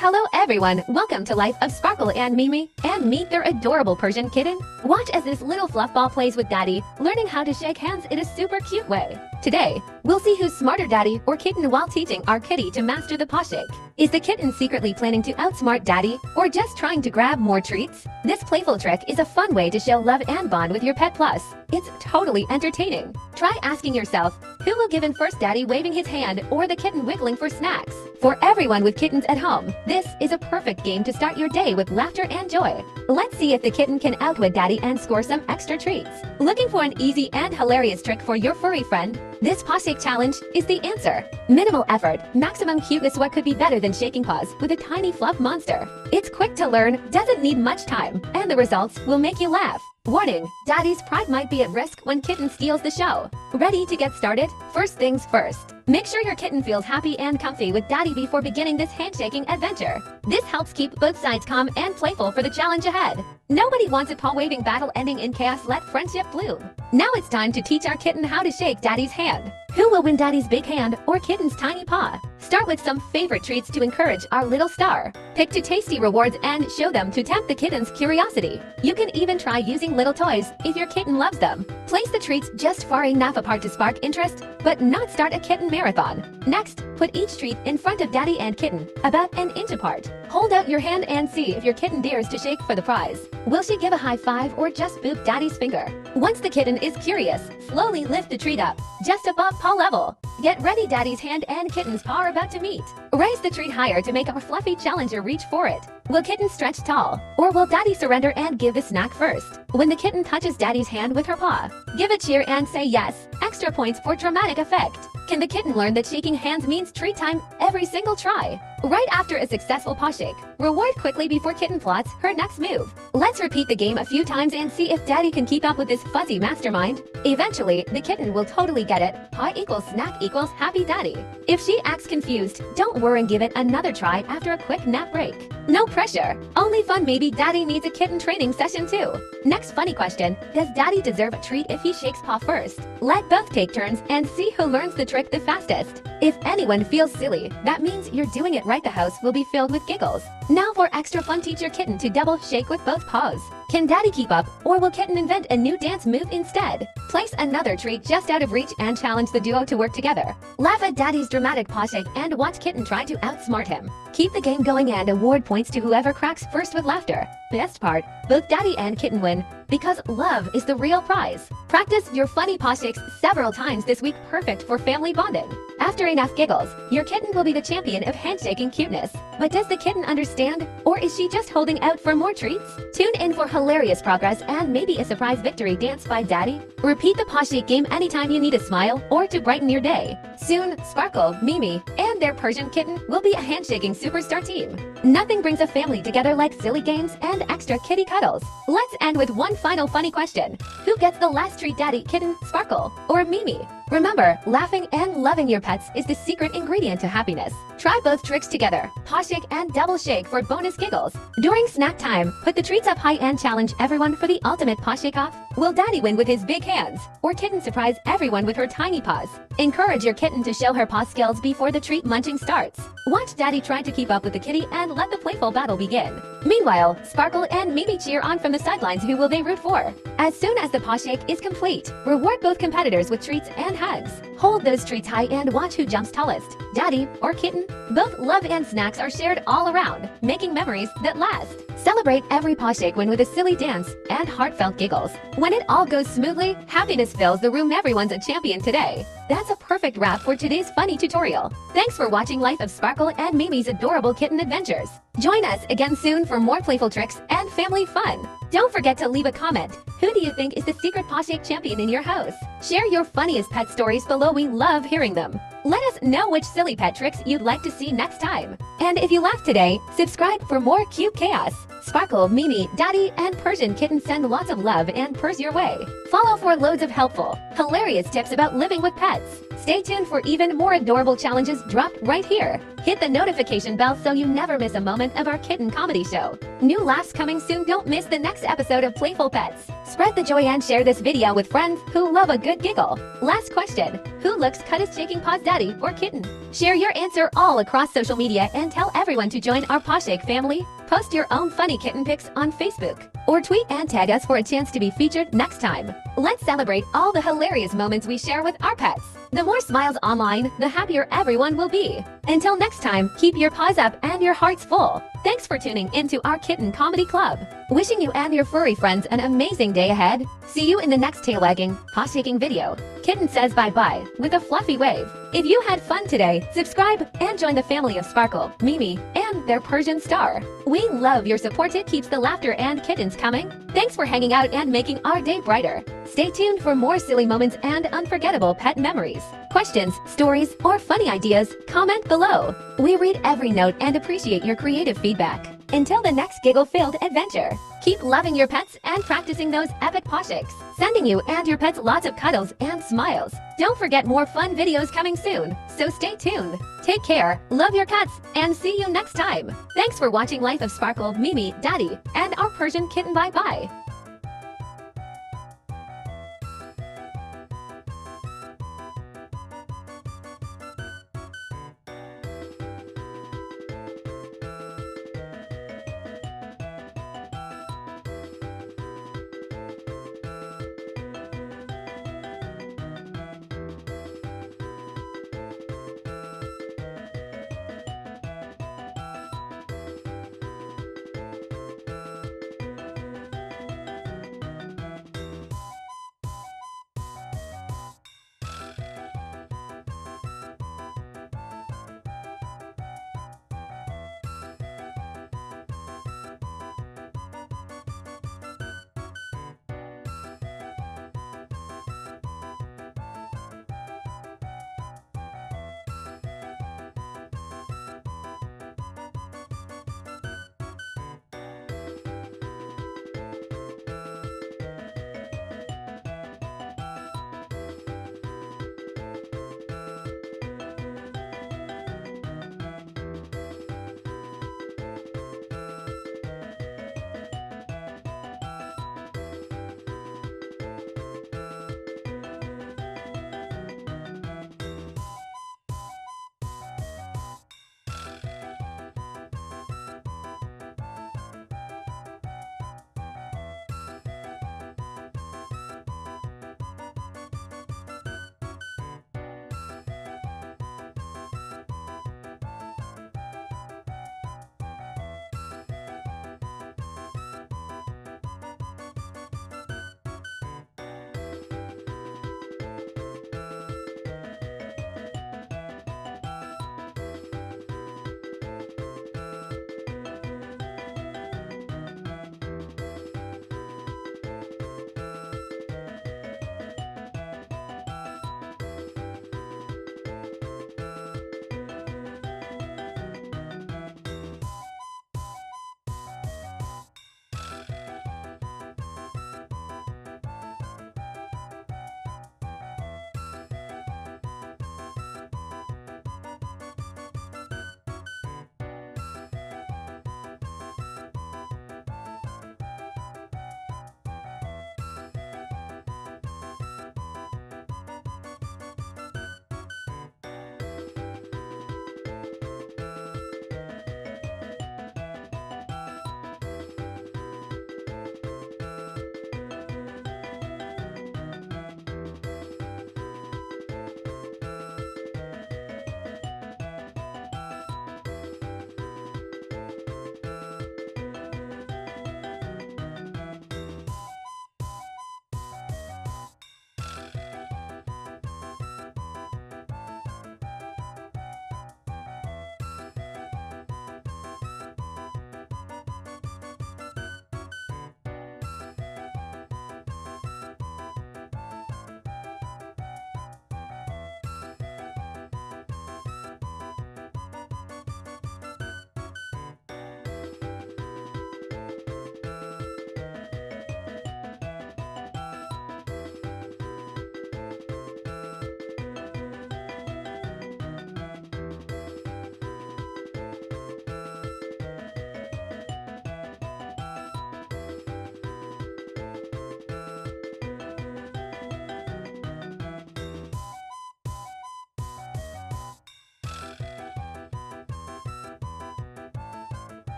Hello everyone, welcome to Life of Sparkle and Mimi, and meet their adorable Persian kitten. Watch as this little fluff ball plays with Daddy, learning how to shake hands in a super cute way. Today, we'll see who's smarter, Daddy or Kitten, while teaching our kitty to master the paw shake. Is the kitten secretly planning to outsmart Daddy, or just trying to grab more treats? This playful trick is a fun way to show love and bond with your pet, plus it's totally entertaining. Try asking yourself, who will give in first, Daddy waving his hand or the kitten wiggling for snacks? For everyone with kittens at home, this is a perfect game to start your day with laughter and joy. Let's see if the kitten can outwit Daddy and score some extra treats. Looking for an easy and hilarious trick for your furry friend? This paw shake challenge is the answer. Minimal effort, maximum cuteness. What could be better than shaking paws with a tiny fluff monster? It's quick to learn, doesn't need much time, and the results will make you laugh. Warning, Daddy's pride might be at risk when Kitten steals the show. Ready to get started? First things first. Make sure your kitten feels happy and comfy with Daddy before beginning this handshaking adventure. This helps keep both sides calm and playful for the challenge ahead. Nobody wants a paw-waving battle ending in chaos. Let friendship bloom. Now it's time to teach our kitten how to shake Daddy's hand. Who will win, Daddy's big hand or Kitten's tiny paw? Start with some favorite treats to encourage our little star. Pick 2 tasty rewards and show them to tempt the kitten's curiosity. You can even try using little toys if your kitten loves them. Place the treats just far enough apart to spark interest, but not start a kitten marathon. Next, put each treat in front of Daddy and Kitten, about an inch apart. Hold out your hand and see if your kitten dares to shake for the prize. Will she give a high five or just boop Daddy's finger? Once the kitten is curious, slowly lift the treat up, just above paw level. Get ready, Daddy's hand and Kitten's paw are about to meet. Raise the treat higher to make our fluffy challenger reach for it. Will Kitten stretch tall, or will Daddy surrender and give the snack first? When the kitten touches Daddy's hand with her paw, give a cheer and say yes, extra points for dramatic effect. Can the kitten learn that shaking hands means treat time every single try? Right after a successful paw shake, reward quickly before Kitten plots her next move. Let's repeat the game a few times and see if Daddy can keep up with this fuzzy mastermind. Eventually, the kitten will totally get it. Paw equals snack equals happy Daddy. If she acts confused, don't worry and give it another try after a quick nap break. No pressure, only fun. Maybe Daddy needs a kitten training session too. Next funny question, does Daddy deserve a treat if he shakes paw first? Let both take turns and see who learns the trick the fastest. If anyone feels silly, that means you're doing it right. The house will be filled with giggles. Now for extra fun, teach your kitten to double shake with both paws. Can Daddy keep up, or will Kitten invent a new dance move instead? Place another treat just out of reach and challenge the duo to work together. Laugh at Daddy's dramatic paw shake and watch Kitten try to outsmart him. Keep the game going and award points to whoever cracks first with laughter. Best part, both Daddy and Kitten win, because love is the real prize. Practice your funny paw shakes several times this week, perfect for family bonding. After enough giggles, your kitten will be the champion of handshaking cuteness. But does the kitten understand, or is she just holding out for more treats? Tune in for hilarious progress and maybe a surprise victory dance by Daddy. Repeat the paw shake game anytime you need a smile or to brighten your day. Soon, Sparkle, Mimi, and their Persian kitten will be a handshaking superstar team. Nothing brings a family together like silly games and extra kitty cuddles. Let's end with one final funny question. Who gets the last treat, Daddy, Kitten, Sparkle, or Mimi? Remember, laughing and loving your pets is the secret ingredient to happiness. Try both tricks together, paw shake and double shake, for bonus giggles. During snack time, put the treats up high and challenge everyone for the ultimate paw shake off. Will Daddy win with his big hands, or Kitten surprise everyone with her tiny paws? Encourage your kitten to show her paw skills before the treat munching starts. Watch Daddy try to keep up with the kitty and let the playful battle begin. Meanwhile, Sparkle and Mimi cheer on from the sidelines. Who will they root for? As soon as the paw shake is complete, reward both competitors with treats and hugs. Hold those treats high and watch who jumps tallest, Daddy or Kitten. Both love and snacks are shared all around, making memories that last. Celebrate every paw shake win with a silly dance and heartfelt giggles. When it all goes smoothly, happiness fills the room. Everyone's a champion today. That's a perfect wrap for today's funny tutorial. Thanks for watching Life of Sparkle and Mimi's adorable kitten adventures. Join us again soon for more playful tricks and family fun. Don't forget to leave a comment. Who do you think is the secret paw shake champion in your house? Share your funniest pet stories below. We love hearing them. Let us know which silly pet tricks you'd like to see next time. And if you laughed today, subscribe for more cute chaos. Sparkle, Mimi, Daddy, and Persian Kitten send lots of love and purrs your way. Follow for loads of helpful, hilarious tips about living with pets. Stay tuned for even more adorable challenges dropped right here. Hit the notification bell so you never miss a moment of our kitten comedy show. New laughs coming soon. Don't miss the next episode of Playful Pets. Spread the joy and share this video with friends who love a good giggle. Last question. Who looks cuttest, shaking paws, daddy or kitten? Share your answer all across social media and tell everyone to join our Paw Shake family. Post your own funny kitten pics on Facebook or tweet and tag us for a chance to be featured next time. Let's celebrate all the hilarious moments we share with our pets. The more smiles online, the happier everyone will be. Until next time, keep your paws up and your hearts full. Thanks for tuning into our Kitten Comedy Club. Wishing you and your furry friends an amazing day ahead. See you in the next tail-wagging, paw-shaking video. Kitten says bye-bye with a fluffy wave. If you had fun today, subscribe and join the family of Sparkle, Mimi, and their Persian star. We love your support. It keeps the laughter and kittens coming. Thanks for hanging out and making our day brighter. Stay tuned for more silly moments and unforgettable pet memories. Questions, stories, or funny ideas? Comment below. We read every note and appreciate your creative feedback. Until the next giggle-filled adventure, keep loving your pets and practicing those epic paw shakes. Sending you and your pets lots of cuddles and smiles. Don't forget more fun videos coming soon, so stay tuned. Take care, love your cats, and see you next time. Thanks for watching Life of Sparkle, Mimi, Daddy, and our Persian kitten. Bye-bye.